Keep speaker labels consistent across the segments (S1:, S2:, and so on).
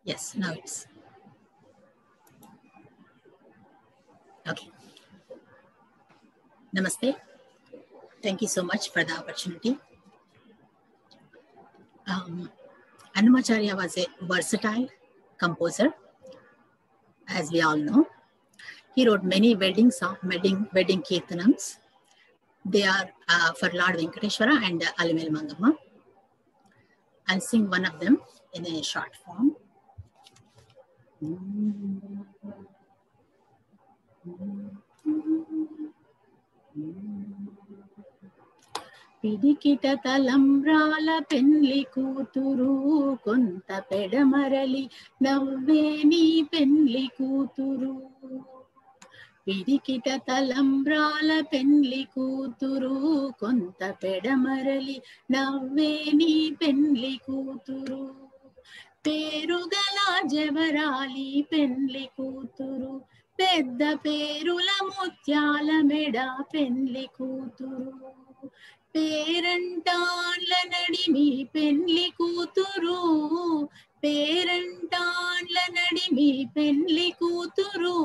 S1: Yes, now it's okay. Namaste. Thank you so much for the opportunity. Annamacharya was a versatile composer, as we all know. He wrote many wedding kirtanams. They are for Lord Venkateshwara and Alimel Mangamma. I'll sing one of them in a short form. పిడికిట తలంబ్రాల పెండ్లి కూతురు కొంత పెడమరలి నవ్వే నీ పెండ్లి కూతురు పిడికిట తలంబ్రాల పెండ్లి కూతురు కొంత పెడమరలి నవ్వే నీ పెండ్లి కూతురు పేరుగల జవరాలి పెండ్లి కూతురు పెద్ద పేరుల ముత్యాల మెడ పెండ్లి కూతురు పేరంటాన్ల నడిమి పెండ్లి కూతురు పేరంటాన్ల నడిమి పెండ్లి కూతురు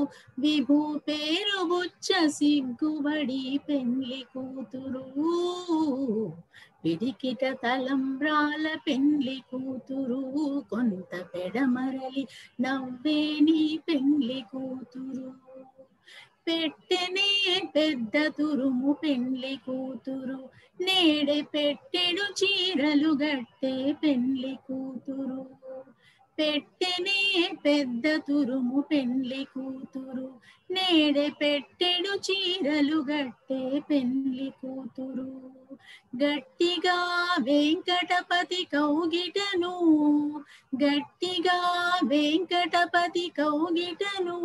S1: విభూ పేరు బుచ్చ సిగ్గుబడి పెండ్లి కూతురు పిడికిట తలంబ్రాల పెండ్లి కూతురు కొంత పెడమరలి నవ్వే నీ పెండ్లి కూతురు పెట్టెనే పెద్ద తురుము పెండ్లి కూతురు నేడే పెట్టెడు చీరలు గట్టే పెండ్లి కూతురు పెట్టెనే పెద్ద తురుము పెండ్లి కూతురు నేడే పెట్టెడు చీరలు గట్టే పెండ్లి కూతురు గట్టిగా వెంకటపతి కౌగిటను గట్టిగా వెంకటపతి కౌగిటను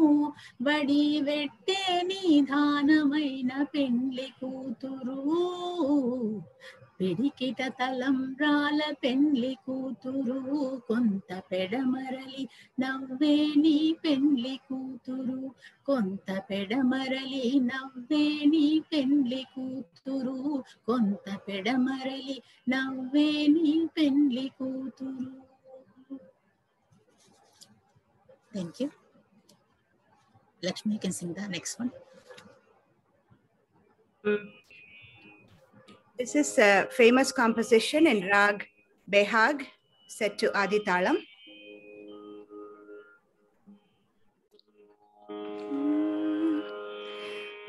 S1: బడి వెట్టే నిధానమైన పెండ్లి కూతురు పిడికిట తలంబ్రాల పెండ్లి కూతురు కొంత పెడమరలి నవ్వే నీ పెండ్లి కూతురు కొంత పెడమరలి నవ్వే నీ పెండ్లి కూతురు కొంత పెడమరలి నవ్వే నీ పెండ్లి కూతురు. Thank you. Lakshmi, you can sing the next one.
S2: This is a famous composition in Rag Behag, set to Adi Talam.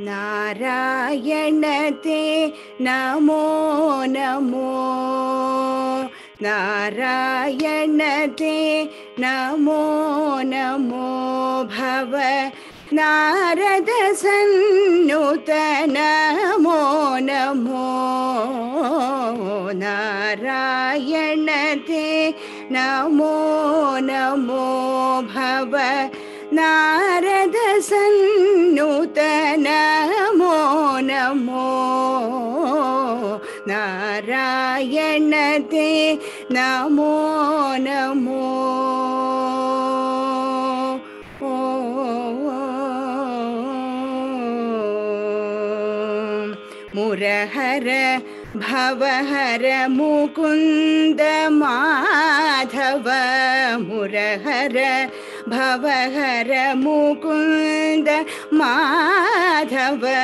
S2: Narayana te namo namo, Narayana te namo namo bhava, Narada sannuta namo namo, Narayana te namo namo bhava, Narada sannuta namo namo, Narayana te namo namo. Murahara Bhavahara Mukunda Madhava, Murahara Bhavahara Mukunda Madhava,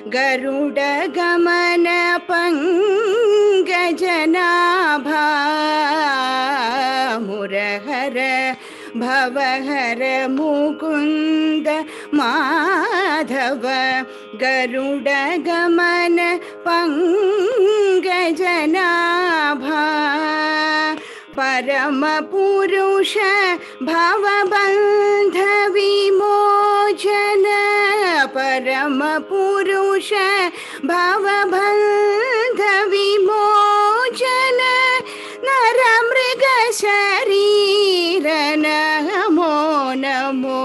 S2: Garuda Gamana Pangajanabha, Murahara Bhavahara Mukunda Madhava, Garuda Gamana Pangajanabha, Parama Purusha Bhavabandha Vimojana, Parama Purusha Bhavabandha Vimojana, Naramriga Sharira Namo Namo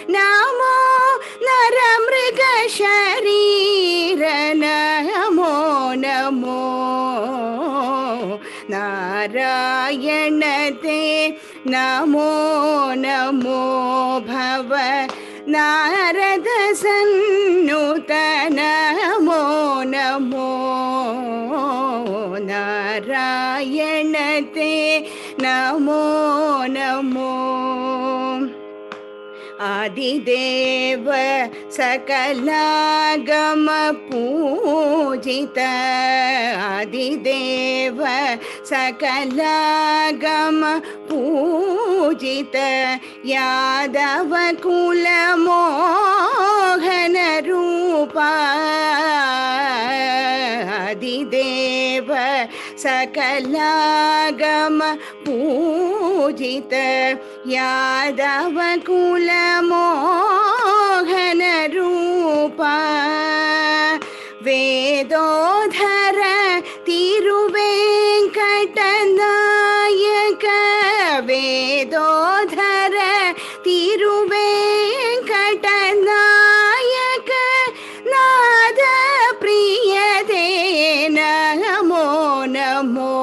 S2: Namo, Naramriga Sharira Namo Namo, Narayana te namo namo bhava, Narada sannuta namo namo, Narayana te namo namo. आदिदेव सकलागम पूजित आदिदेव सकलागम पूजित यादव कुल मोहन रूपा आदिदेव सकलागम पूजित यादव कुल मोहन रूपा वेदोधर तिरुवेंकटनायक वेदोधर तिरुवेंकटनायक नाद प्रियते नमो नमो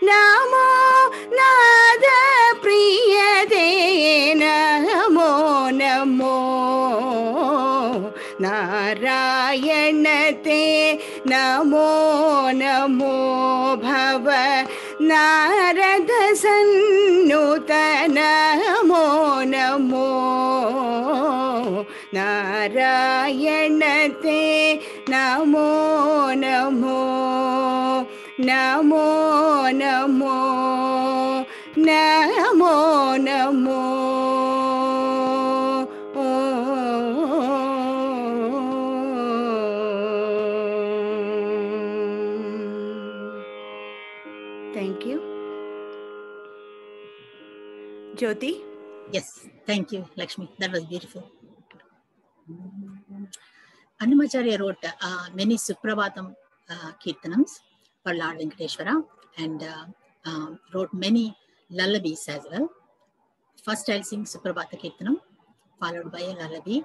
S2: नमो नाद प्रियते नमो नमो नारायण ते नमो नमो भव नारद सन्नुत नमो नमो नारायण ते Namo Namo Namo Namo Namo Namo Thank you. Jyoti?
S1: Yes, thank you, Lakshmi. That was beautiful. Annamacharya wrote many Suprabhatam Kirtanams for Lord Venkateshwara and wrote many lullabies as well. First, I'll sing Suprabhata Kirtanam, followed by a lullaby.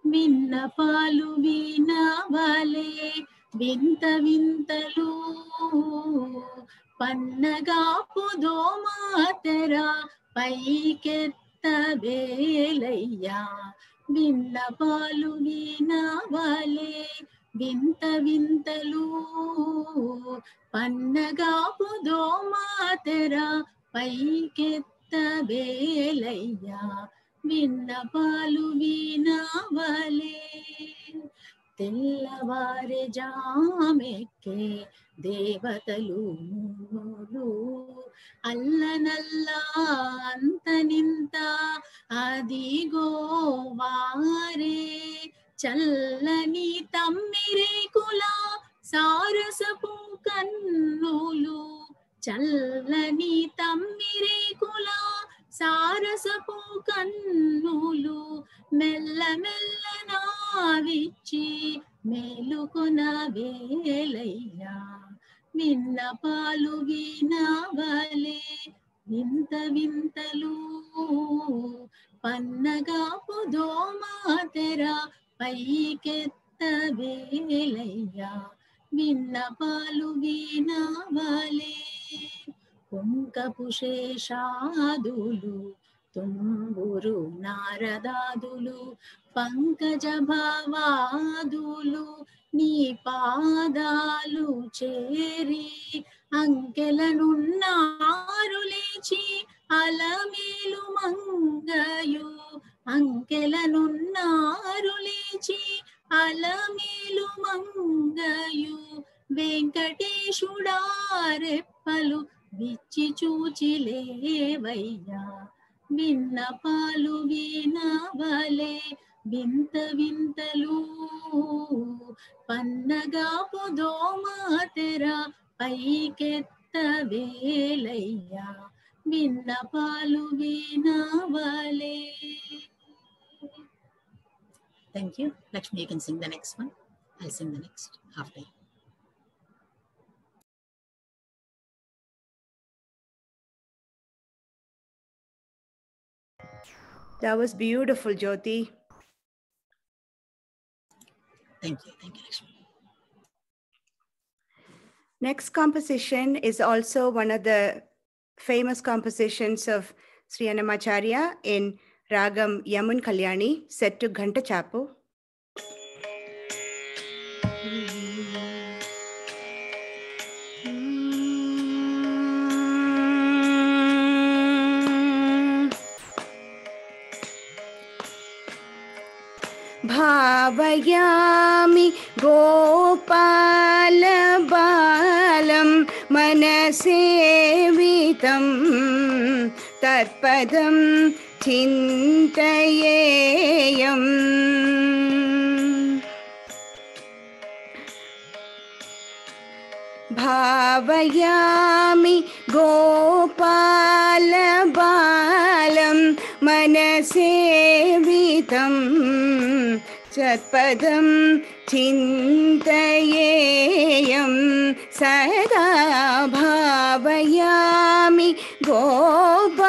S1: విన్నపాలు వీణావాలే వింత వింతలు పన్నగాపు దోమాతెర పైకెత్తవేలయ్యా విన్నపాలు వీణావాలే వింత వింతలు పన్నగాపు దోమాతెర పైకెత్తవేలయ్యా విన్నపాలు వీణావలే తెల్లవారే జామెక్కే దేవతలు మునులు అల్లనల్ల అంతనింత అదిగో వారే చల్లని తమ్మిరేకుల సారసపు కన్నులు చల్లని తమ్మిరేకుల సారసపు కన్నులు మెల్ల మెల్ల నావిచ్చి మేలుకొన వేలయ్యా విన్నపాలు వీణావలే వింత వింతలు పన్నగాపు దోమాతెర పైకెత్తవేలయ్యా విన్నపాలు వీణావలే కుంకపు శేషాదులు తుంబురు నారదాదులు పంకజ భావాదులు నీ పాదాలు చేరి అంకెలనున్నారు లేచి అలమేలు మంగయు అంకెలనున్నారు లేచి అలమేలు మంగయు వెంకటేశుడారెప్పలు విచ్చి చూచిలేవయ్యా విన్నపాలు వీణావలే వింత వింతలు పన్నగాపు దోమాతెర పైకెత్తవేలయ్యా విన్నపాలు వీణావలే. Thank you. Lakshmi, you can sing the next one. I'll sing the next after you.
S2: That was beautiful, Jyoti.
S1: Thank you, Lakshmi.
S2: Next composition is also one of the famous compositions of Sri Annamacharya in Ragam Yamun Kalyani, set to Ghanta Chapu. भावयामि गोपालबालं मनसेवितं तत्पदं चिन्तयेयम् भावयामि गोपालबालं मनसेवितं तत्पदं चिन्तयेयं सदा भावयामि गोपालबालं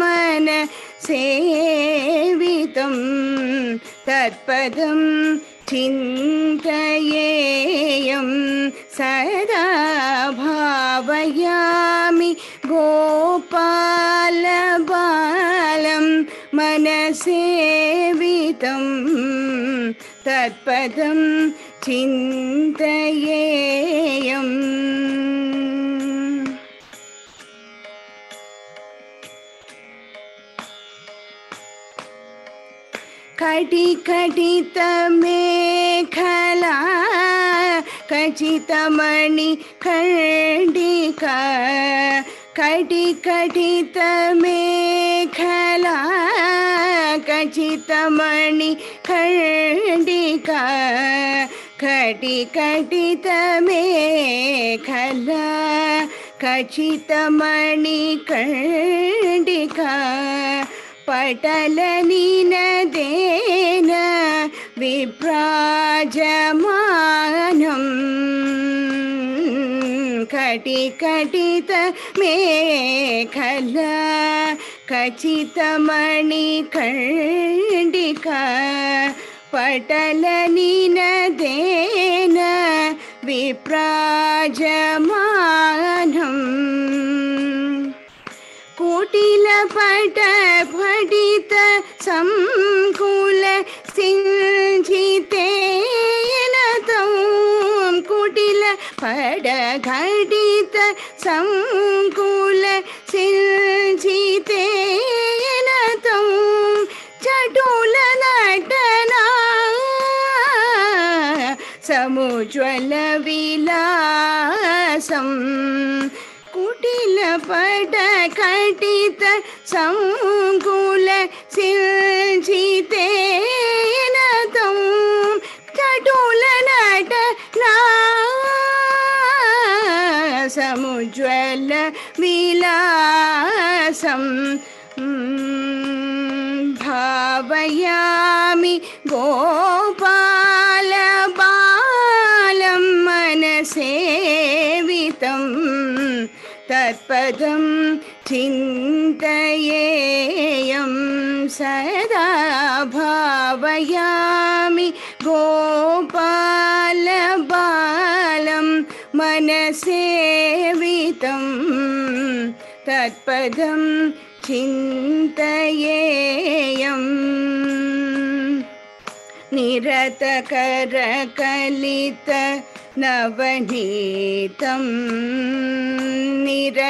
S2: मनसेवितं तत्पदं चिन्तयेयं सदा भावयामि गोपालबालं मनसेवितं तत्पदं चिन्तयेयम् कटिकटितमेखला कचितमणिकर्णिका कटिकटितमेखला कचितमणिकर्णिका कटिकटितमेखला कचितमणिकर्णिका पटलनिनदेन विभ्राजमानं कटिकटितमेखला कचितमणिकर्णिका पटलनिनदेन विभ्राजमानं कुटिलपटफटित संकुल सिञ्चितेन तं कुटिलपटघटित संकुल सिञ्चितेन तं चटुलनटना समुज्ज्वलविलासम् कुटिलपटघटित संकुल सिञ्चितेन तं चटुलनटना समुज्ज्वलविलासम् भावयामि गोपालबालं मनसेवितं तत्पदं चिन्तयेयं सदा भावयामि गोपालबालं मनसेवितं तत्पदं चिन्तयेयम् निरतकरकलित नवनीतं निरतकरकलित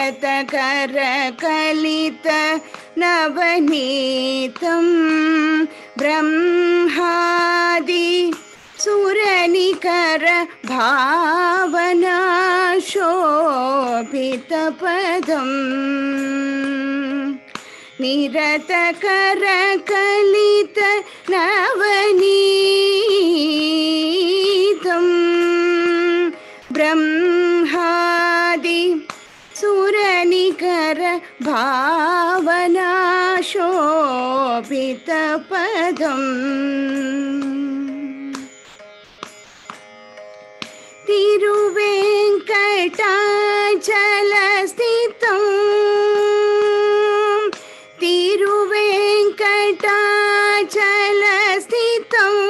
S2: नवनीतं ब्रह्मादि सुरनिकर भावना शोभितपदम् निरतकरकलित नवनीतं ब्रह्मादि सुरनिकर भावना शोभितपदम् तिरुवेङ्कटाचलस्थितं तिरुवेङ्कटाचलस्थितम्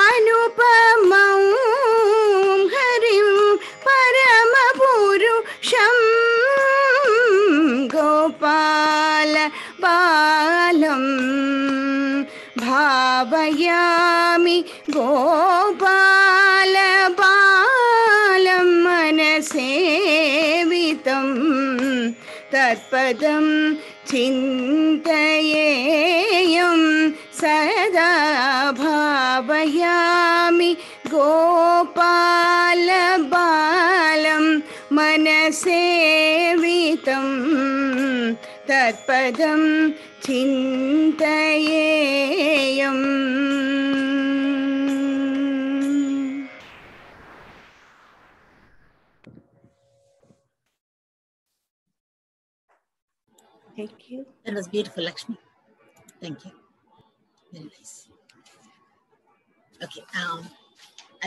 S2: अनुपमं हरिं परमपुरुषं गोपालबालं भावयामि गोपालबालं मनसेवितं तत्पदं चिन्तयेयम् सदा भावयामि गोपालबालं मनसेवितं तत्पदं चिन्तयेयम्. Thank you.
S1: That was beautiful, Lakshmi. Thank you. Very nice. Okay, I'll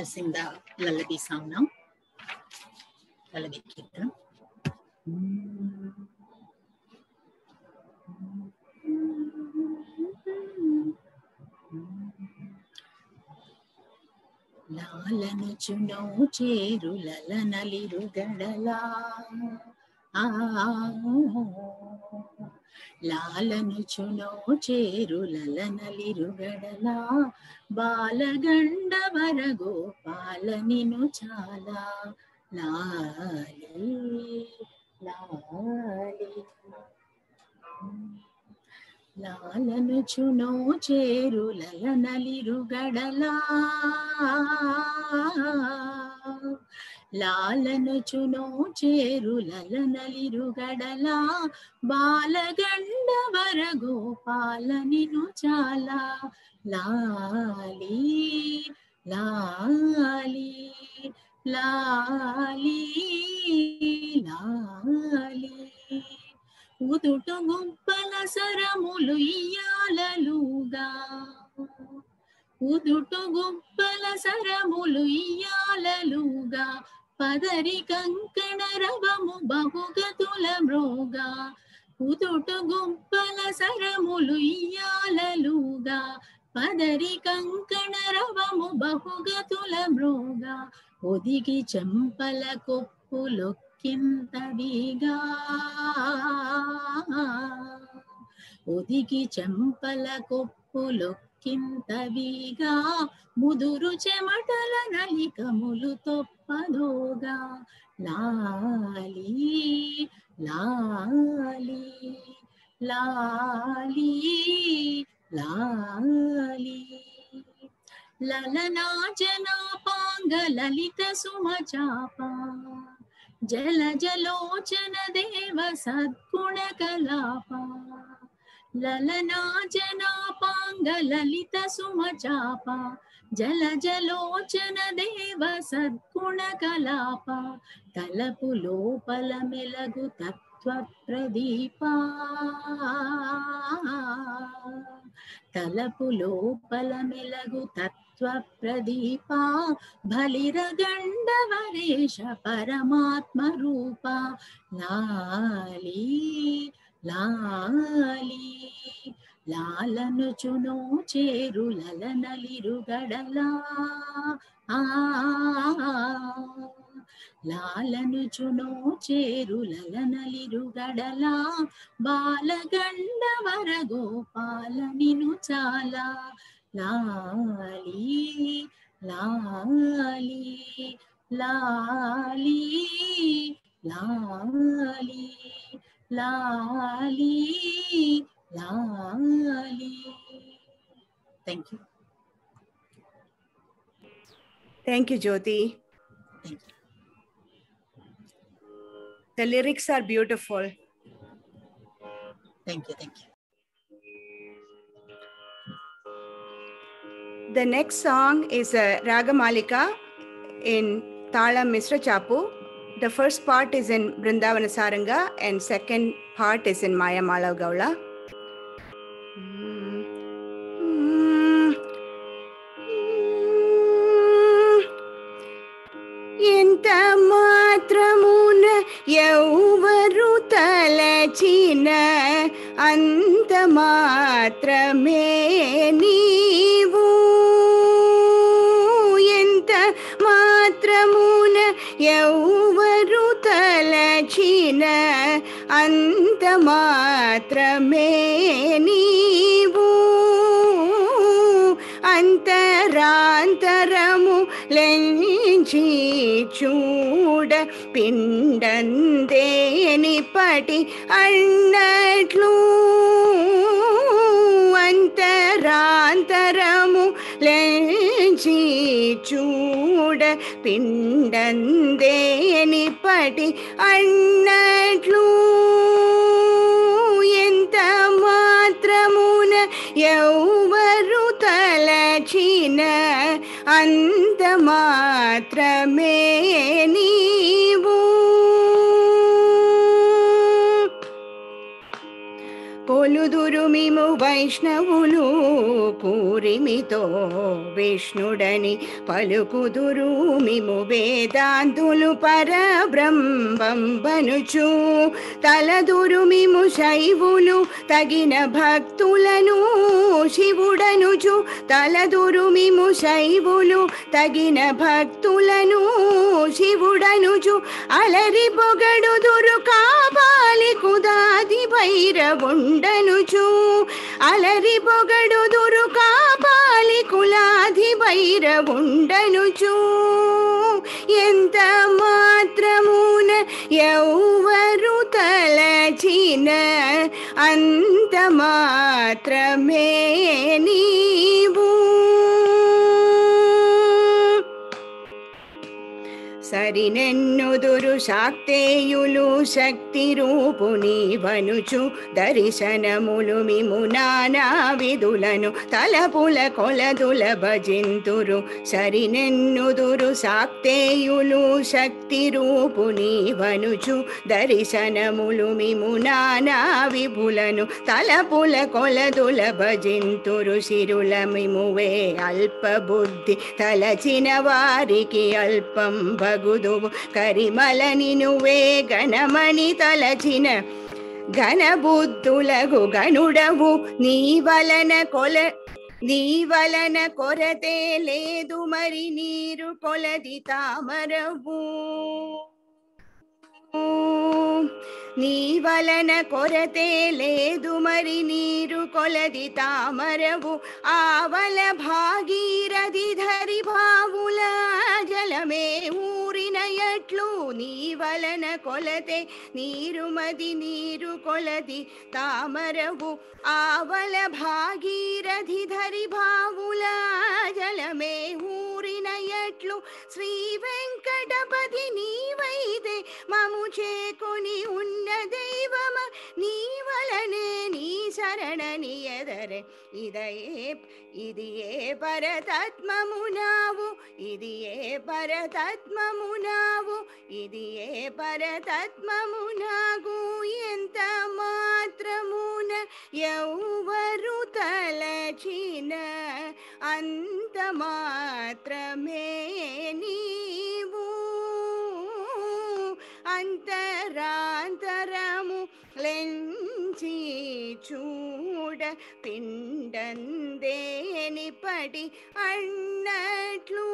S1: sing the lullaby song now. Lullaby Kirtanam. లాలను చునో చేరులల నలిరుగడలా లాలను చునో చేరులల నలిరుగడలా బాలగండవర Gopala నిను చాలా లాలి లాలి లాలను చునో చేరులల నలిరుగడలా లాలను చునో చేరులల నలిరుగడలా బాలగండవర గోపాల నిను చాలా లాలి లాలి లాలి లాలి ఉదుట గుబ్బల సరములు ఇయ్యాలలుగా ఉదుట గుబ్బల సరములు ఇయ్యాలలుగా పదరి కంకణ రవము బహుగతుల మ్రోగా ఉదుట గుబ్బల సరములు ఇయ్యాలలుగా పదరి కంకణ రవము బహుగతుల మ్రోగా ఒదిగి చెంపల కొప్పులొక్కింతవిగా ఒదిగి చెంపల కొప్పులొక్కింతవిగా ముదురు చెమటల నలికములు తొప్పదోగా లాలి లాలి లాలి లాలి లలనాజనాపాంగ లలిత సుమచాప జల జలోచన దేవ సద్గుణ కలాప లలనాజనాపాంగ లలిత సుమచాప జల జలోచన దేవ సద్గుణ కలాప తలపు లోపల మెలగు తత్వ ప్రదీపా తలపు లోపల మెలగు తత్వ ప్రదీపా బలిరగండవరేష పరమాత్మ రూప లాలి లాలి లాలను చునో చేరులల నలిరుగడలా లాలను చునో చేరులల నలిరుగడలా బాలగండవర గోపాల నిను చాలా లాలి లాలి లాలి లాలి లాలి లాలి. Thank you.
S2: Thank you, Jyoti.
S1: Thank you.
S2: The lyrics are beautiful.
S1: Thank you, thank you.
S2: The next song is a Ragamalika in Talam Misra Chapu. The first part is in Vrindavana Saranga and second part is in Maya Malav Gaula. ఎంత మాత్రమున ఎవరు తలచిన అంత మాత్రమే నీవు ఎంత మాత్రమున ఎవరు తలచిన అంత మాత్రమే నీవు అంతరాంతరము లెంచి చూడ పిండందేని పటి అన్నట్లు అంతరాంతరము చూడ పిండందేనిపటి అన్నట్లు ఎంత మాత్రమున ఎవరు తలచిన అంత మాత్రమే నీవు. పొలుదురు మిము వైష్ణవులు పూరిమితో విష్ణుడని పలుకుదురు మిము వేదాంతులు పరబ్రహ్మంబనుచు. తలదురు మిము శైవులు తగిన భక్తులను శివుడనుచు. తలదురు మిము శైవులు తగిన భక్తులను శివుడనుచు. అలరి పొగడుదురు కాపాలి కుదాది భైరవుండనుచు. అలరి పొగడుదురు కాపాలి కులాది భైరవుండనుచు. ఎంత మాత్రమున ఎవరు తలచిన అంత మాత్రమే నీవు. సరినెన్నుదురు శాక్తేయులు శక్తి రూపునివనుచు. దర్శనములు మిము నానా విధులను తలపుల కొలదుల భజింతురు. సరినెన్నుదురు శాక్తేయులు శక్తి రూపునివనుచు. దర్శనములు మిము నానా విభులను తలపుల కొలదుల భజింతురు. సిరుల మిమువే అల్ప బుద్ధి తలచిన వారికి అల్పం భగుదువు. కరిమలని నువ్వే గణమణి తలచిన ఘనబుద్ధులగు గనుడవు. నీ వలన కొరతే లేదు మరి నీరు కొలది తామరవు. నీ వలన కొరతే లేదు మరి నీరు కొలది తామరవు. ఆవల భాగీరథి ధరి భావుల జలమే ఊరిన ఎట్లు. నీ వలన కొలతే నీరు మది నీరు కొలది తామరవు. ఆవల భాగీరథి ధరి భావుల జలమే ఊరిన ఎట్లు. శ్రీ వెంకటపతి నీవైతే మము చేకొని ఉన్న దైవమ నీ వలనే నీ శరణని ఎదరే. ఇది ఏ పరతత్మమునావు. ఇది ఏ పరతత్మమునావు. ఇది ఏ పరతత్మమునాగు. ఎంత మాత్రమున ఎవరు తలచిన అంత మాత్రమే నీవు. అంతరాంతరము లెంచి చూడ పిండందేనిపటి అన్నట్లు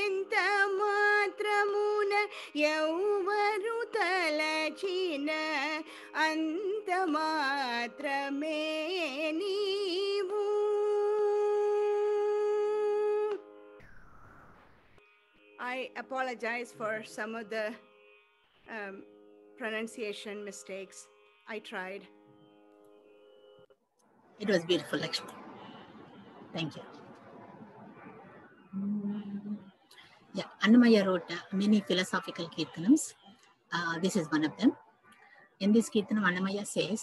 S2: ఎంత మాత్రమున ఎవరు తలచిన అంత మాత్రమే నీవు. I apologize for some of the pronunciation mistakes. I tried.
S1: It was beautiful, Lakshmi. Thank you. Yeah, Annamaya wrote many philosophical kirtanams. This is one of them. In this kirtanam, Annamaya says,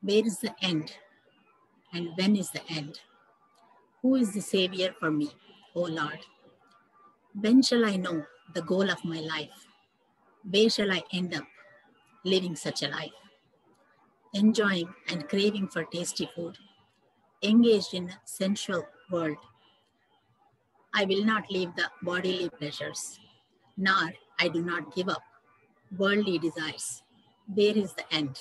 S1: where is the end? And when is the end? Who is the savior for me, O Lord? When shall I know the goal of my life? Where shall I end up living such a life? Enjoying and craving for tasty food, engaged in a sensual world. I will not leave the bodily pleasures, nor I do not give up worldly desires. There is the end.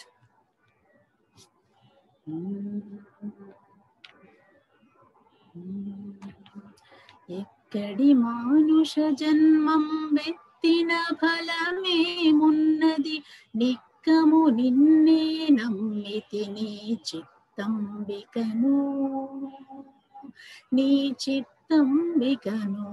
S1: ఎక్కడి మానుష జన్మం వెత్తిన ఫలమేమున్నది నిక్కము నిన్నే నమ్మితి నీ చిత్తంబికను నీ చిత్తంబికను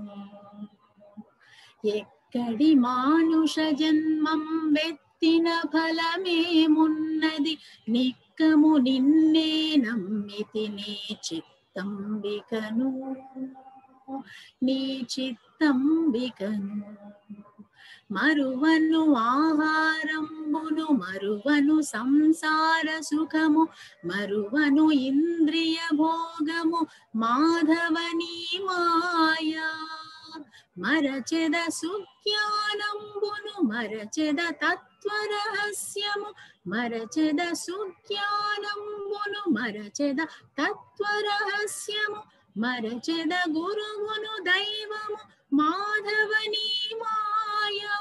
S1: ఎక్కడి మానుష జన్మం వెత్తిన ఫలమేమున్నది నిక్కము నిన్నే నమ్మితి నీ చిత్తంబికను చిత్తంబికను నీ చిత్తంబికను మరువను ఆహారంబును మరువను సంసార సుఖము మరువను ఇంద్రియ భోగము మాధవని మాయా మరచెద సుజ్ఞానంబును మరచెద తత్వరహస్యము మరచెద సుజ్ఞానంబును మరచెద తత్వరహస్యము మరచెద గురువును దైవము మాధవని మాయా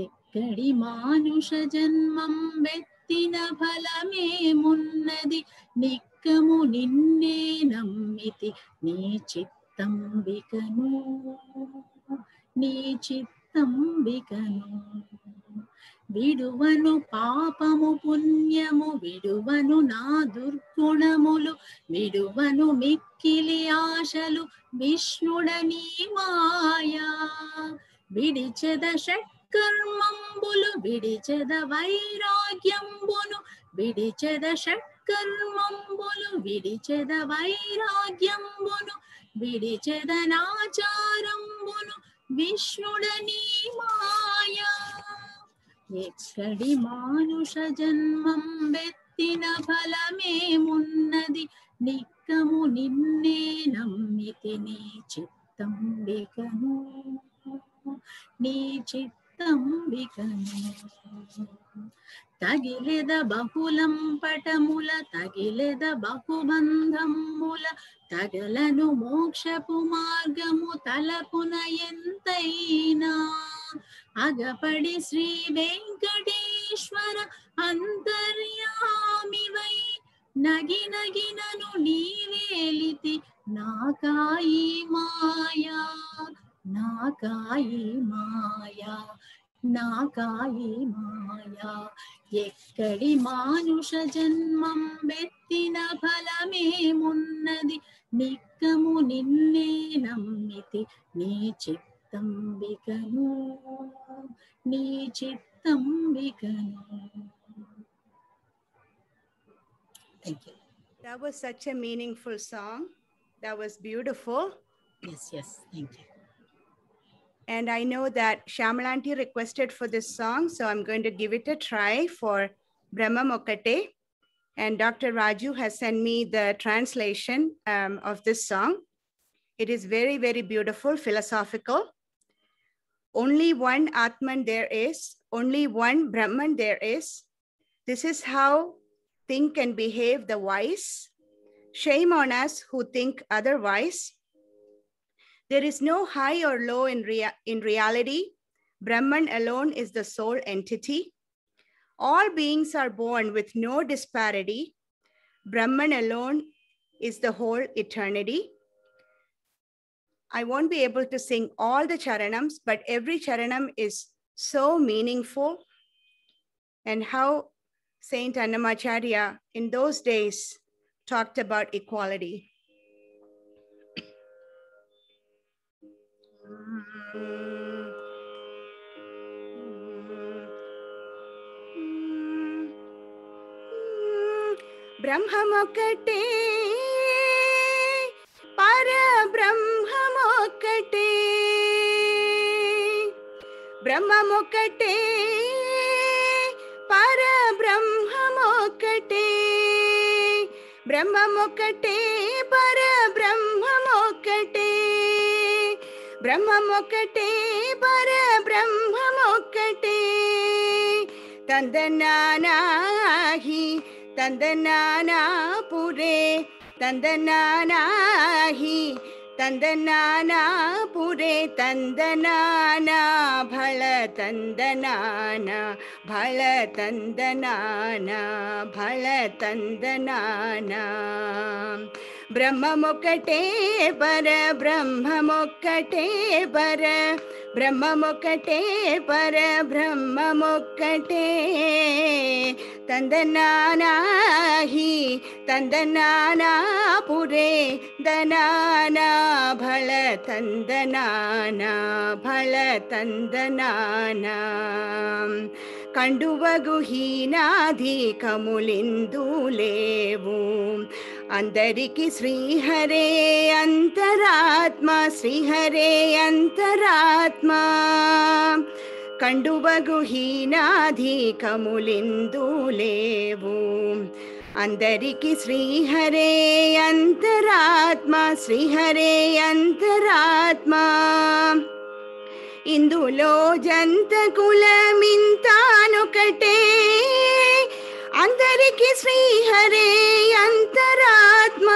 S1: ఎక్కడి మానుష జన్మం వెత్తిన ఫలమేమున్నది నిక్కము నిన్నే నమ్మితి నీ చిత్తంబికను నీ చిత్తంబికను విడువను పాపము పుణ్యము విడువను నా దుర్గుణములు విడువను మిక్కిలి ఆశలు విష్ణుడని మాయా విడిచెద షట్కర్మంబులు విడిచెద వైరాగ్యంబును విడిచెద షట్కర్మంబులు విడిచెద వైరాగ్యంబును విడిచెద నాచారంబును విష్ణుడని మాయా ఎక్కడి మానుష జన్మం వెత్తిన ఫలమేమున్నది నిక్కము నిన్నే నమ్మితి నీ చిత్తంబికను నీ చిత్తంబికను తగిలెద బహుళం పటముల తగిలెద బహుబంధముల తగలను మోక్షపు మార్గము తలపున ఎంతైనా అగపడి శ్రీ వెంకటేశ్వర అంతర్యామివై నగినగినను నీవేలితి నాకాయి మాయా నాకాయి మాయా నాకాయి మాయా ఎక్కడి మానుష జన్మం వెత్తిన ఫలమేమున్నది నిక్కము నిన్నే నమ్మితి నీ చిత్తంబికను నీ చిత్తంబికను. Thank you.
S2: That was such a meaningful song. That was beautiful.
S1: Yes, thank you.
S2: And I know that Shamalanti requested for this song, so I'm going to give it a try for Brahma Mokkate. And Dr. Raju has sent me the translation of this song. It is very, very beautiful, philosophical. Only one Atman there is, only one Brahman there is. This is how think and behave the wise. Shame on us who think otherwise. There is no high or low in reality. Brahman alone is the sole entity. All beings are born with no disparity. Brahman alone is the whole eternity. I won't be able to sing all the charanams, but every charanam is so meaningful. And how Saint Annamacharya in those days talked about equality. Brahmamokate, Parabrahmamokate, Brahmamokate, Parabrahmamokate, Brahmamokate, Parabrahmamokate, Brahmamokate, Parabrahmamokate, Tandananahi, Tandanana Pure, Tandananahi, Tandanana Pure, Tandanana Bhala, Tandanana Bhala, Tandanana Bhala, Tandanana. Brahmamokate, Para Brahmamokate, Para Brahmamokate, Para Brahmamokate, Tandananahi, Tandanana Pure, Danana Bhala, Tandanana Bhala, Tandanana. Kanduvagu heenadhi kamulindu levu, అందరికి శ్రీహరే అంతరాత్మ శ్రీహరే అంతరాత్మ కండువగు హీనాధికములిందు లేవు అందరికి శ్రీహరే అంతరాత్మ శ్రీహరే అంతరాత్మ ఇందులో జంతకులమింతానొకటే అందరికి శ్రీహరే అంతరాత్మ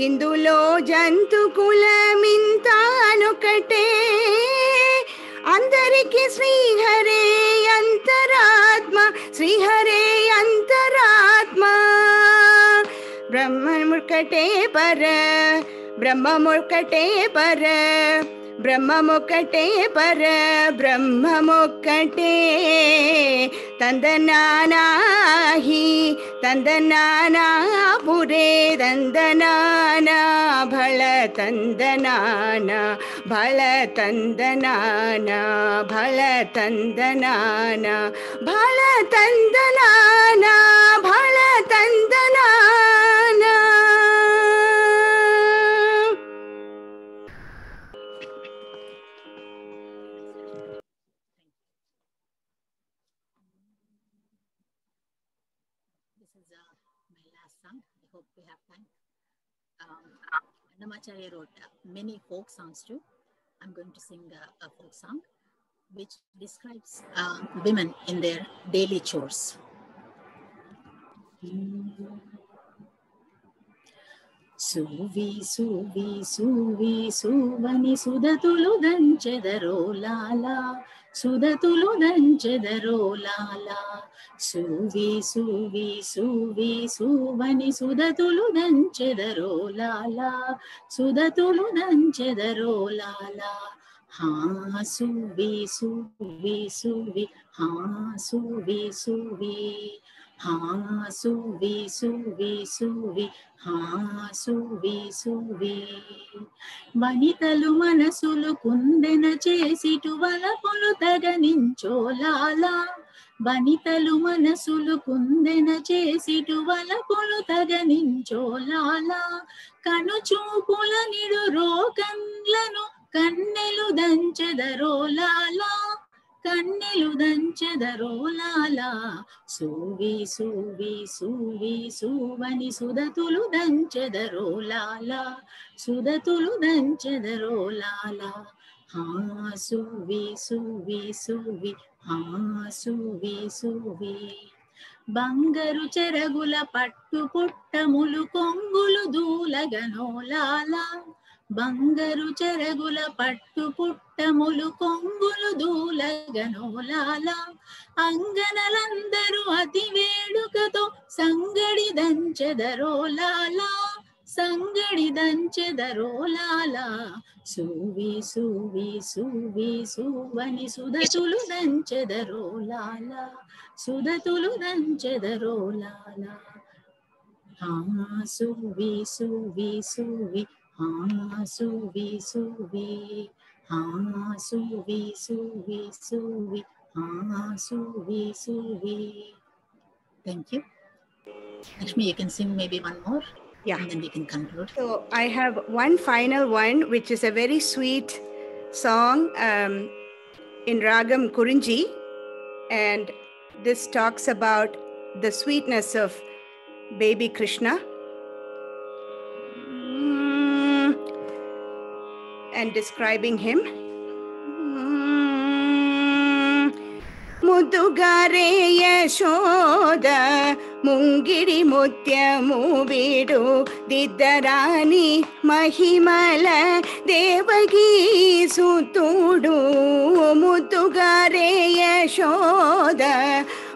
S2: ఇందులో జంతుకులమింతానొకటే అందరికి శ్రీహరే అంతరాత్మ శ్రీహరే అంతరాత్మ బ్రహ్మముక్కటే పర బ్రహ్మముక్కటే పర బ్రహ్మముక్కటే పర బ్రహ్మముక్కటే తందనానాహి తందనానా పురే తందనానా భళ తందనానా భళ తందనానా భళ తందనానా భళ తందనానా భళ తందనానా.
S1: My last song. I hope we have time. Annamacharya wrote many folk songs too. I'm going to sing a folk song which describes women in their daily chores. Suvi suvi suvi suvani sudatulu danchedaro lala sudatulu danchedaro lala suvi suvi suvi suvani sudatulu danchedaro lala sudatulu danchedaro lala ha suvi suvi suvi ha suvi suvi ha suvi suvi suvi ha suvi suvi వనితలు మనసులు కుందెన చేసిటు వలపులు తగనించోలాలా వనితలు మనసులు కుందెన చేసిటు వలపులు తగనించోలాలా కనుచూపుల నిడు రోకండ్లను కన్నెలు దంచెదరోలాలా కన్నెలు దంచెదరోలాలా సూవి సూవి సూవి సూవని సుదతులు దంచెదరోలాలా సుదతులు దంచెదరోలాలా హా సూవి సూవి సూవి హా సూవి సూవి బంగరు చెరగుల పట్టు పుట్టములు కొంగులు దూలగనోలాలా బంగరు చెరగుల పట్టు పుట్టములు కొంగులు దూలగనోలాలా అంగనలందరూ అతి వేడుకతో సంగడి దంచెదరోలాలా సంగడి దంచెదరోలాలా సూవి సూవి సూవి సూవని సుదతులు దంచెదరోలాలా సుదతులు దంచెదరోలాలా హా Suvvi Suvvi Suvvi ha suvi suvi ha suvi suvi suvi ha suvi suvi. Thank you. Lakshmi, you can sing maybe one more.
S2: Yeah,
S1: and then we can conclude.
S2: So I have one final one which is a very sweet song in Ragam Kurunji, and this talks about the sweetness of baby Krishna and describing him. ముద్దుగారే Yashoda ముంగిడి ముత్యము వీడు దిద్దరాని మహిమల దేవకీ సుతుడు ముద్దుగారే యశోద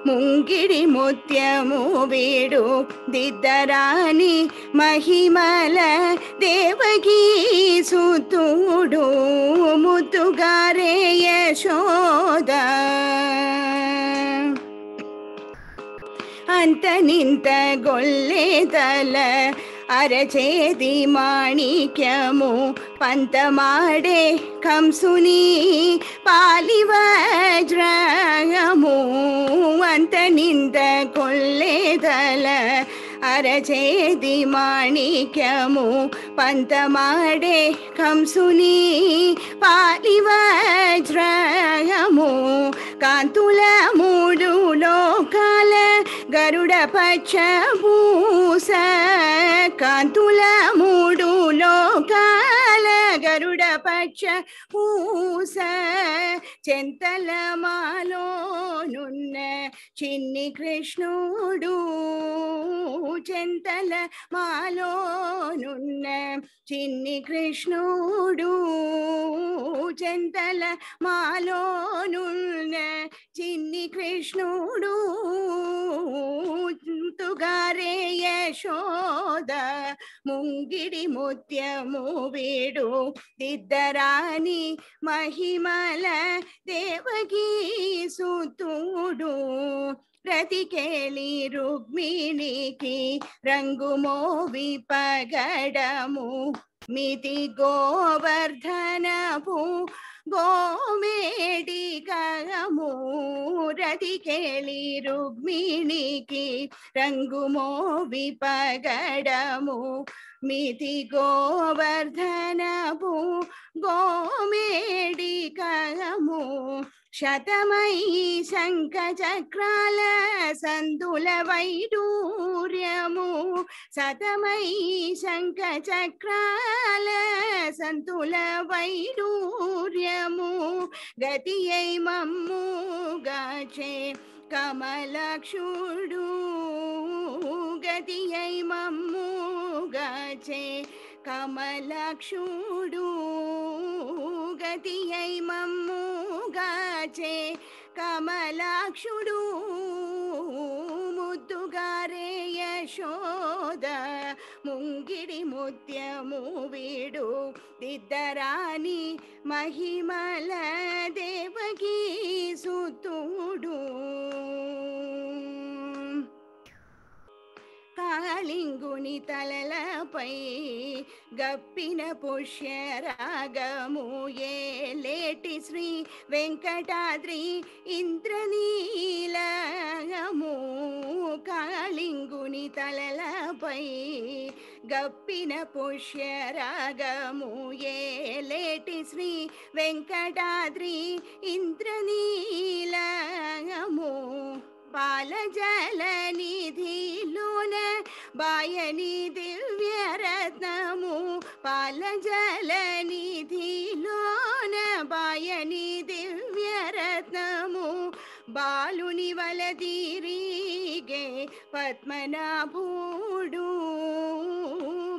S2: ముంగిడి ముత్యము వీడు దిద్దరాని మహిమల దేవకీ సుతుడు ముద్దుగారే యశోద అంత నింత గొల్లెదల అరచేది మాణిక్యము పంతమాడే కంసుని పాలివజ్రము అంత నింత గొల్లెదల అరచేది మాణిక్యము పంతమాడే కంసుని పాలి వజ్రము కాంతుల మూడు లోకాల గరుడ పచ్చ పూస కాంతుల మూడు లోకాల గరుడ పచ్చ పూస చెంతల మాలోనున్న చిన్ని కృష్ణుడు చెంతల మాలోనున్న చిన్ని కృష్ణుడు చెంతల మాలోనున్న చిన్ని కృష్ణుడు తుగారే యశోద ముంగిడి ముత్యము వీడు దిద్దరాని మహిమల దేవకీ సుతుడు రతికేళి రుక్మిణికి రంగు మోవి పగడము మితి గోవర్ధనపు గోమేడి కము రతికేళి రుక్మిణికి రంగు మోవి పగడము మితి గోవర్ధనపు గోమేడి కము శతమై శంఖ చక్రాల సందుల వైడూర్యము శతమై శంఖ చక్రాల సంతుల వైడూర్యము గతి అయి మమ్ముగాచే కమలక్షుడు గతి అయి మమ్ముగాచే కమలక్షుడు గతి అయి మమ్ముగాచే కమలాక్షుడు ముద్దుగారే యశోద ముంగిడి ముత్యము వీడు దిద్దరాని మహిమల దేవకీ సుతుడు కాళింగుని తలలపై గప్పిన పుష్యరాగము ఏలేటి శ్రీ వెంకటాద్రి ఇంద్రనీలము కాళింగుని తలలపై గప్పిన పుష్యరాగము ఏలేటి శ్రీ వెంకటాద్రి ఇంద్రనీలము పాలజల నిధిలోన బాయని దివ్యరత్నము పాలజల నిధిలోన బాయని దివ్యరత్నము బాలుని వలదిరిగే పద్మనాభుడు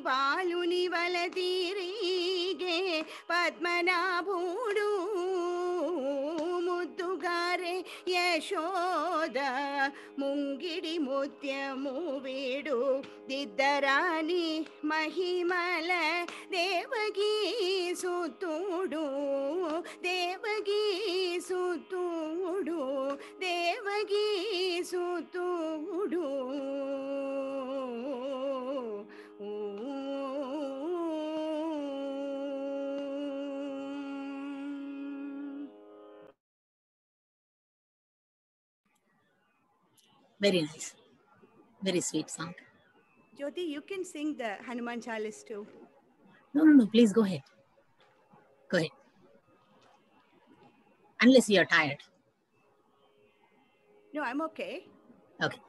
S2: బాలుని వలదిరిగే పద్మనాభుడు ముద్దుగారే యశోద ముంగిడి ముత్యము వీడు దిద్దరాని మహిమల Devaki సుతుడు Devaki సుతుడు Devaki సుతుడు
S1: Very nice. Very sweet song.
S2: Jyoti, you can sing the Hanuman Chalis too.
S1: No. Please go ahead. Go ahead. Unless you are tired.
S2: No, I'm okay.
S1: Okay.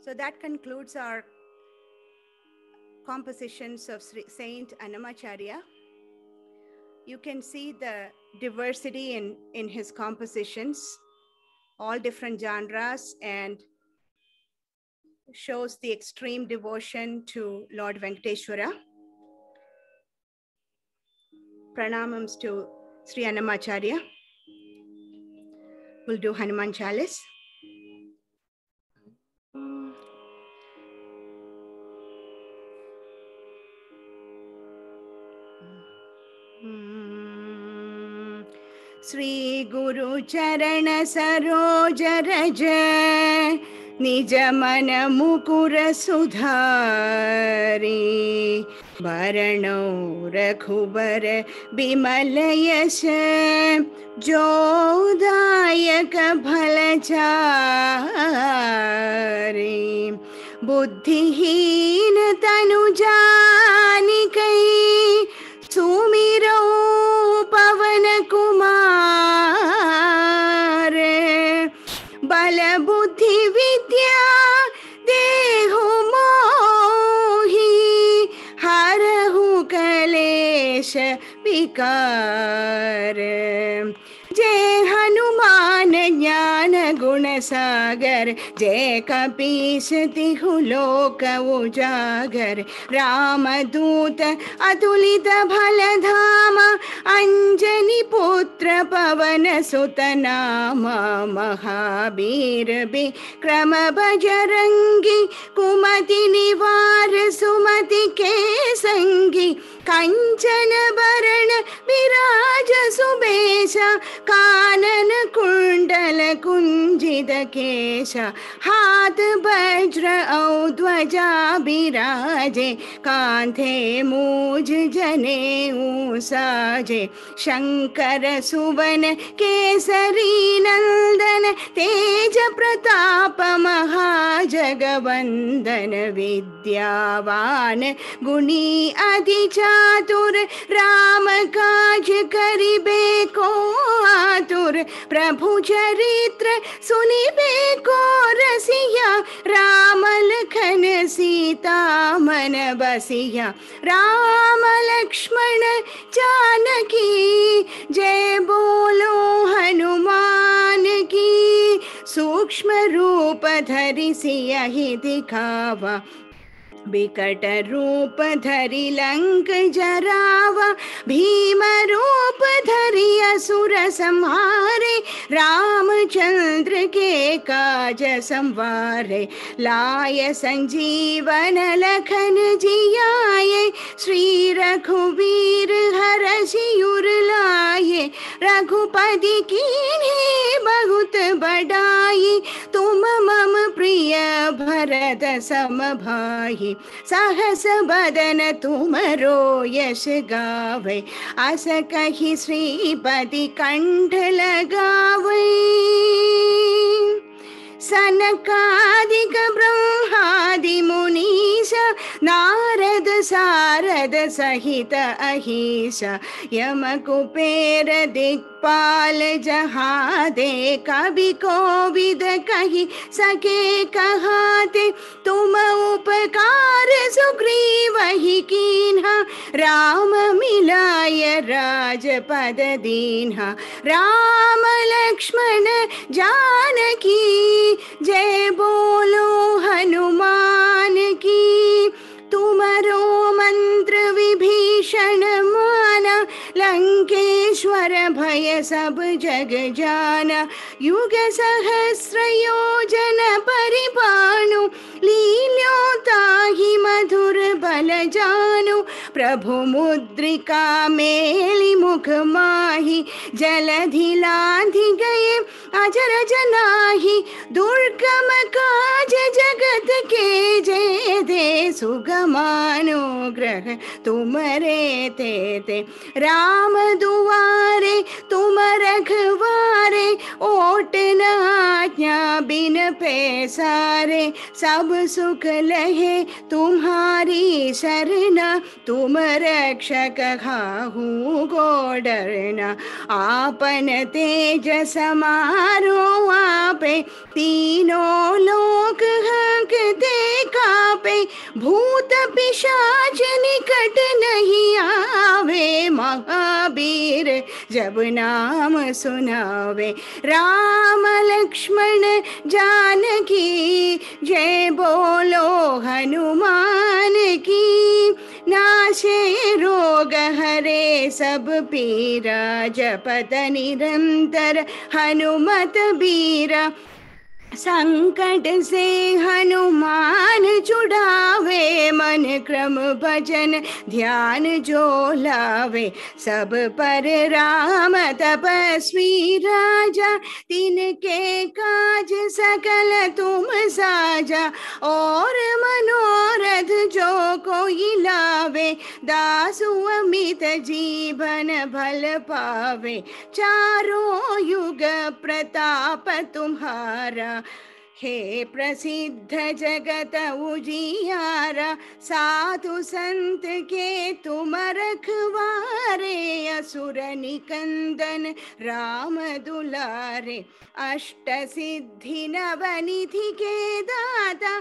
S2: So that concludes our compositions of Saint Annamacharya. You can see the diversity in his compositions, all different genres, and shows the extreme devotion to Lord Venkateshwara. Pranamams to Sri Annamacharya. We'll do Hanuman Chalis. Shri गुरु चरण सरोज रज निज मन मुकुर सुधारी भरणो रघुबर बिमल यश जोदायक भलचारि बुद्धिहीन तनु जानिकै सुमिरो पवन कुमार बल बुद्धि विद्या देहु मोहि हरहु कलेश विकार जय हनुमान ज्ञान गुण सागर जय कपीस तिहु लोक उजागर रामदूत अतुलित बल धाम अंजनी पुत्र पवन सुत नाम महावीर विक्रम बजरंगी कुमति निवार सुमति के संगी कंचन बरण विराज सुबेश कानन कुंडल कुंजित केश हाथ वज्र औ ध्वजा बिराजे कांधे मूज जनेऊ साजे शंकर सुवन केसरी नंदन तेज प्रताप महाजगवंदन विद्यावान गुणी अति चातुर राम काज करिबे को आतुर प्रभु चरित्र सुनिबे को रसिया राम लखन सीता मन बसिया राम लक्ष्मण जानकी जय बोलो हनुमान की सूक्ष्म रूप धरि सियहि दिखावा विकट रूप धरि लंक जरावा भीम रूप धरि असुर संहारे रामचंद्र के काज संवारे लाय संजीवन लखन जियाए श्री रघुवीर हरषि उर लाए रघुपति कीन्हे बहुत बड़ाई तुम मम प्रिय भरत सम भाई सहस बदन तुमरो यश गावे अस कहि श्रीपति कंठ लगावे सनकादिक ब्रह्मादि मुनीश नारद सारद सहित अहिष यम कुपेर दिक्पाल जहादे कवि कोविद कहि सके कहाते तुम उपकार सुग्रीवहि कीन्हा राम मिलाय राजपद दीन्हा राम लक्ष्मण जानकी जय बोलो हनुमान की तुमरो मंत्र विभीषण माना लंकेश्वर भय सब जग जाना युग सहस्र योजन परिपाणु लील्योताहि मधुर बल जानु प्रभु मुद्रिका मेलि मुख माहि जलधि लांघि गए अजर जनाहि दुर्गम काज जगत के जय दे सुगमानुग्रह तुमरे ते राम दुआरे तुम रखवारे ओट न आज्ञा बिन पैसारे सब सुख लहे तुम्हारी शरणा तुम रक्षक खाहू को डरना आपन तेज समारो आपे तीनों लोक हंकते कापे भूत पिशाच निकट नहीं आवे महावीर जब नाम सुनावे राम लक्ष्मण जानकी जय बोलो हनुमान की नाशे रोग हरे सब पीरा जपत निरंतर हनुमत बीरा संकट से हनुमान छुड़ावे मन क्रम भजन ध्यान जो लावे सब पर राम तपस्वी राजा तिनके काज सकल तुम साजा और मनोरथ जो कोई लावे, दासु अमित जीवन भल पावे। चारों युग प्रताप तुम्हारा, हे प्रसिद्ध जगत उजियारा। साधु संत के तुम रखवारे, असुर निकंदन राम दुलारे। अष्ट सिद्धि नवनिधि के दाता,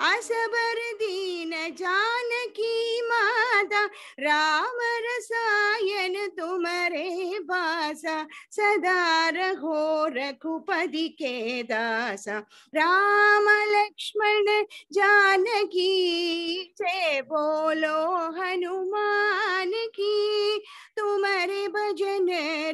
S2: असबर दीन जानकी माता। राम रसायन तुम्हारे बासा, सदा रहो रघुपति के दासा। राम लक्ष्मण जानकी जय, बोलो हनुमान की। तुम्हारे भजन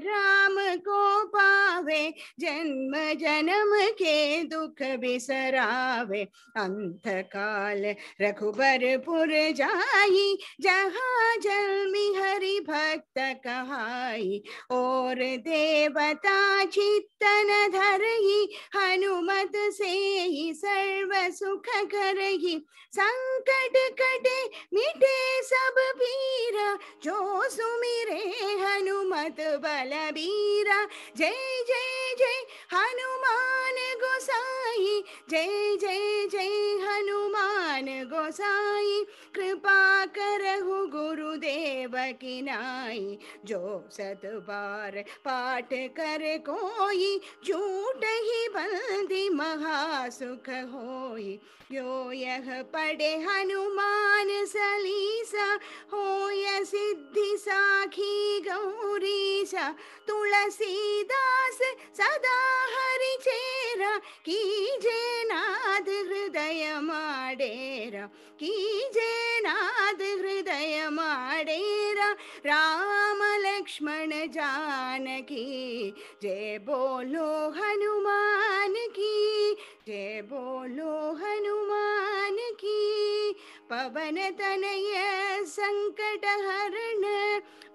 S2: राम को पावे, जन्म जन्म के दुख बिसरावे। अंत काल रघुबरपुर जाई, जहाँ जन्मि हरि भक्त कहाई। और देवता चित्तन धरई, हनुमत से ही सर्व सुख करही। संकट कटे मिटे सब पीरा, जो सुमिरे हनुमत बलबीरा। जय जय जय हनुमान गोसाई, जय जय जय हनुमान गोसाई। कृपा करहु गुरुदेव की नाई, जो सत बार पाठ कर कोई, झूठ ही बंदी महासुख होई। यो यह पढ़े हनुमान सलीसा, होय सिद्धि साखी गौरीशा। तुलसीदास सदा हरि चेरा, कीजे नाथ हृदय माडेरा। कीजे नाथ हृदय माडेरा। राम लक्ष्मण जानकी जय, बोलो हनुमान की जय, बोलो हनुमान की। पवन तनय संकट हरण,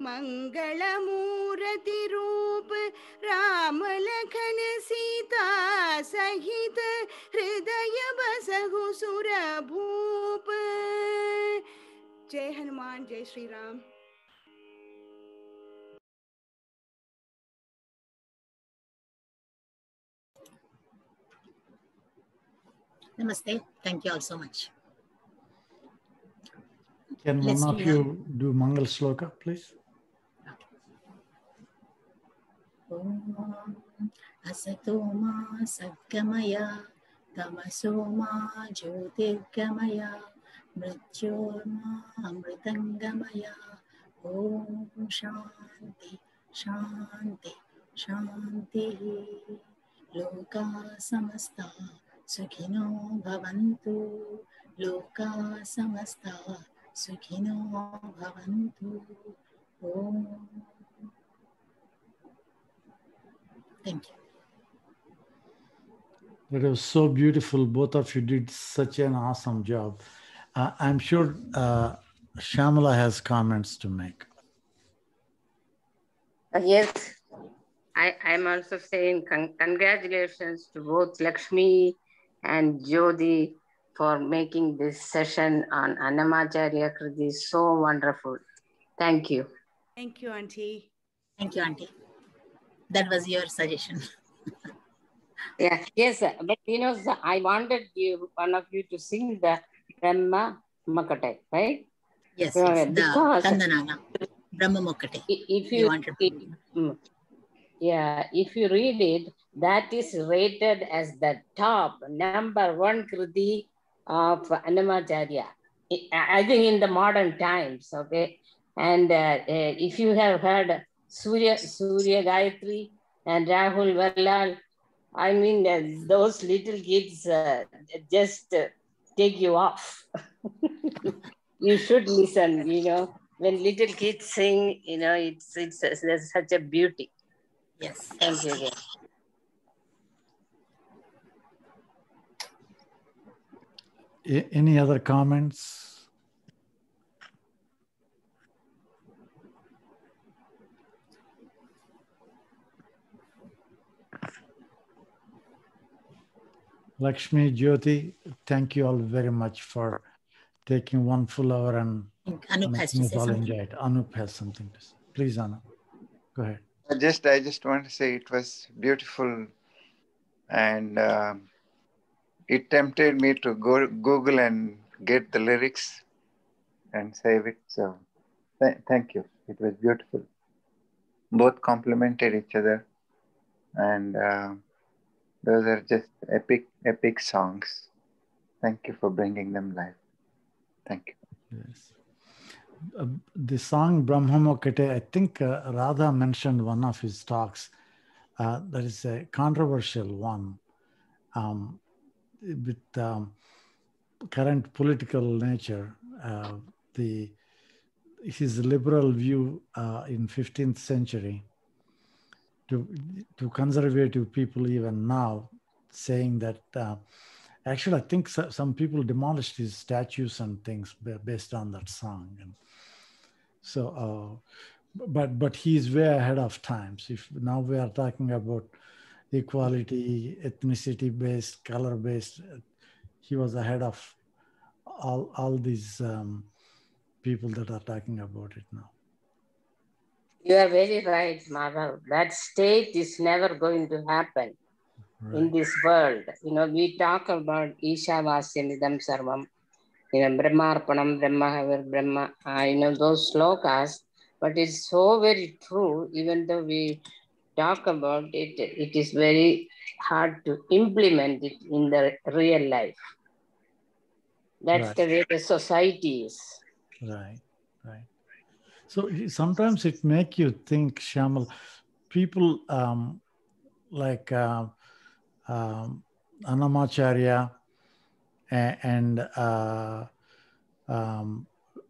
S2: मंगल मूर्ति रूप। राम लखन सीता सहित, हृदय बसहु सुर भूप। जय हनुमान, जय Shri Ram.
S1: Namaste. Thank you all so much.
S3: Can
S1: Let's
S3: one of
S1: do
S3: you do Mangal Shloka, please?
S1: Om Asato Ma Satgamaya, Tamaso Ma Jyotirgamaya, Mrityorma Amritangamaya. Om Shanti Shanti Shanti. Loka Samasta Sukhino Bhavantu. Loka Samasta Sukhino Bhavantu. Om. Thank you.
S3: That was so beautiful. Both of you did such an awesome job. I'm sure Shamala has comments to make.
S4: Yes, I'm also saying congratulations to both Lakshmi and Jyoti for making this session on Annamacharya Kriti so wonderful. Thank you.
S2: Thank you, Auntie.
S1: Thank you, Auntie. That was your suggestion.
S4: Yeah, yes, but you know, I wanted one of you to sing the Brahma Makate, right?
S1: Yes, yes.
S4: Because
S1: the Kandanana, Brahma Mokkate.
S4: if you if you read it, that is rated as the top #1 Kriti of Annamacharya. I think in the modern times, okay. And if you have heard Surya Gayatri and Rahul Vallal, I mean, those little kids just take you off. You should listen, you know, when little kids sing, you know, there's such a beauty.
S1: Yes.
S4: Thank you again.
S3: Any other comments? Lakshmi, Jyoti, thank you all very much for taking 1 full hour and
S1: Anup has to
S3: making us
S1: say
S3: all
S1: something.
S3: enjoy it. Anup has something to say. Please, Anup, go ahead.
S5: I just want to say it was beautiful, and it tempted me to go Google and get the lyrics and save it. So thank you. It was beautiful. Both complemented each other, and those are just epic songs. Thank you for bringing them live. Thank you.
S3: Yes. The song Brahmamokate, I think Radha mentioned one of his talks. That is a controversial one with current political nature. His liberal view in 15th century to conservative people even now, saying that actually, I think some people demolished his statues and things based on that song. And so, but he's way ahead of times. If now we are talking about equality, ethnicity-based, color-based, he was ahead of all these people that are talking about it now.
S4: You are very right, Madhav. That state is never going to happen in this world. You know, we talk about Isha Vasyamidam Sarvam, you know, Brahmarpanam, Brahma Havar, Brahma, you know, those slokas, but it's so very true, even though we talk about it, it is very hard to implement it in the real life. That's the way the society is.
S3: Right. So sometimes it makes you think, Shyamal, people like Annamacharya and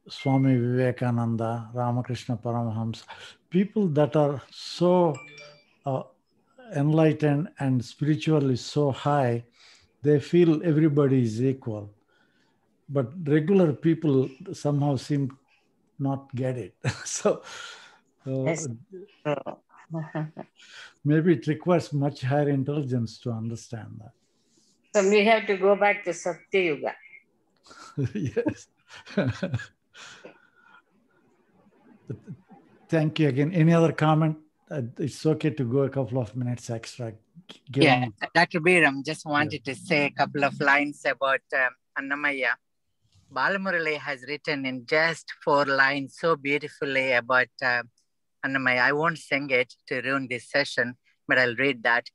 S3: Swami Vivekananda, Ramakrishna Paramahamsa, people that are so enlightened and spiritually so high, they feel everybody is equal. But regular people somehow seem not get it. So maybe it requires much higher intelligence to understand that.
S4: So we have to go back to Satya Yuga.
S3: Yes. Thank you again. Any other comment? It's okay to go a couple of minutes extra.
S6: Yeah, Dr. Biram, just wanted to say a couple of lines about Annamaya. Balamurali has written in just 4 lines so beautifully about Annamaya. I won't sing it to ruin this session, but I'll read that.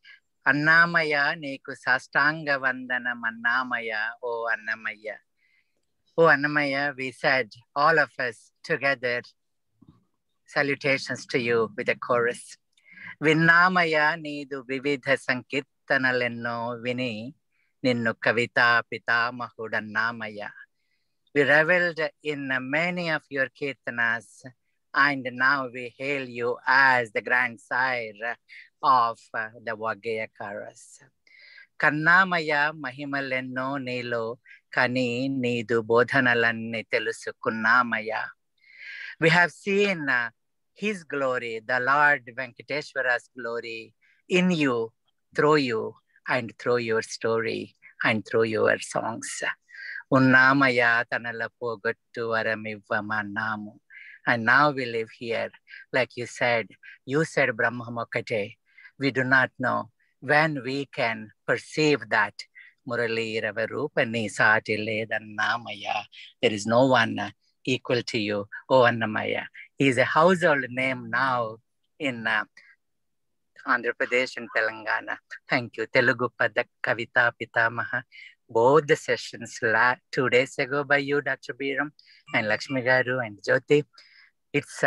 S6: Annamaya neeku sastanga vandanam Annamaya, O Annamaya. Oh Annamaya, we said, all of us together, salutations to you with a chorus. Vinnamaya needu vividha sankirtanalenno vini, ninnu kavita pitamahudannamaya. We reveled in many of your kirtanas, and now we hail you as the grand sire of the Vagayakaras. Kannamaya mahimalenno nilo kani needu bodhanalanni telusukunnamaya. We have seen his glory, the Lord Venkateshwara's glory in you, and through your story, and through your songs. Unnamaya tanala pogottu varamivvamanamu. And now we live here. Like you said Brahmamokate. We do not know when we can perceive that. Murali Ravarupani Satile Annamaya. There is no one equal to you, O Annamaya. He is a household name now in Andhra Pradesh and Telangana. Thank you. Telugu Padak Kavita Pitamaha. Both the sessions 2 days ago by you, Dr. Biram, and Lakshmi Garu and Jyoti. It's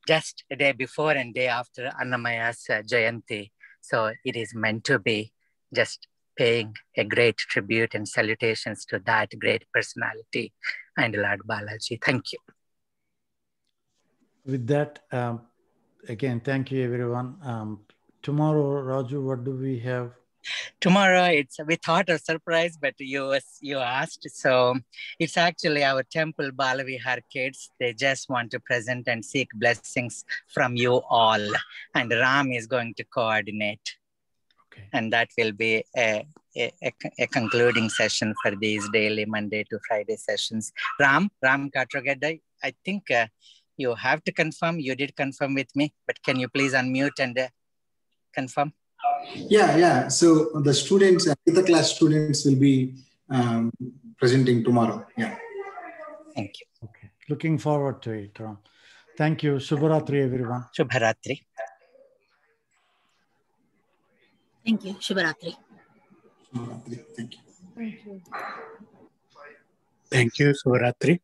S6: just a day before and day after Annamaya's Jayanti. So it is meant to be just paying a great tribute and salutations to that great personality and Lord Balaji. Thank you.
S3: With that, again, thank you, everyone. Tomorrow, Raju, what do we have?
S6: Tomorrow, we thought a surprise, but you asked. So it's actually our temple Balavihar kids. They just want to present and seek blessings from you all. And Ram is going to coordinate.
S3: Okay.
S6: And that will be a a concluding session for these daily Monday to Friday sessions. Ram Katragadda, I think you have to confirm. You did confirm with me, but can you please unmute and confirm?
S7: Yeah. So the students, the class students will be presenting tomorrow. Yeah.
S6: Thank you.
S3: Okay. Looking forward to it, Ram. Thank you. Shubharatri, everyone.
S6: Shubharatri.
S1: Thank you. Shubharatri.
S7: Thank you.
S8: Thank you. Thank you, Shubharatri.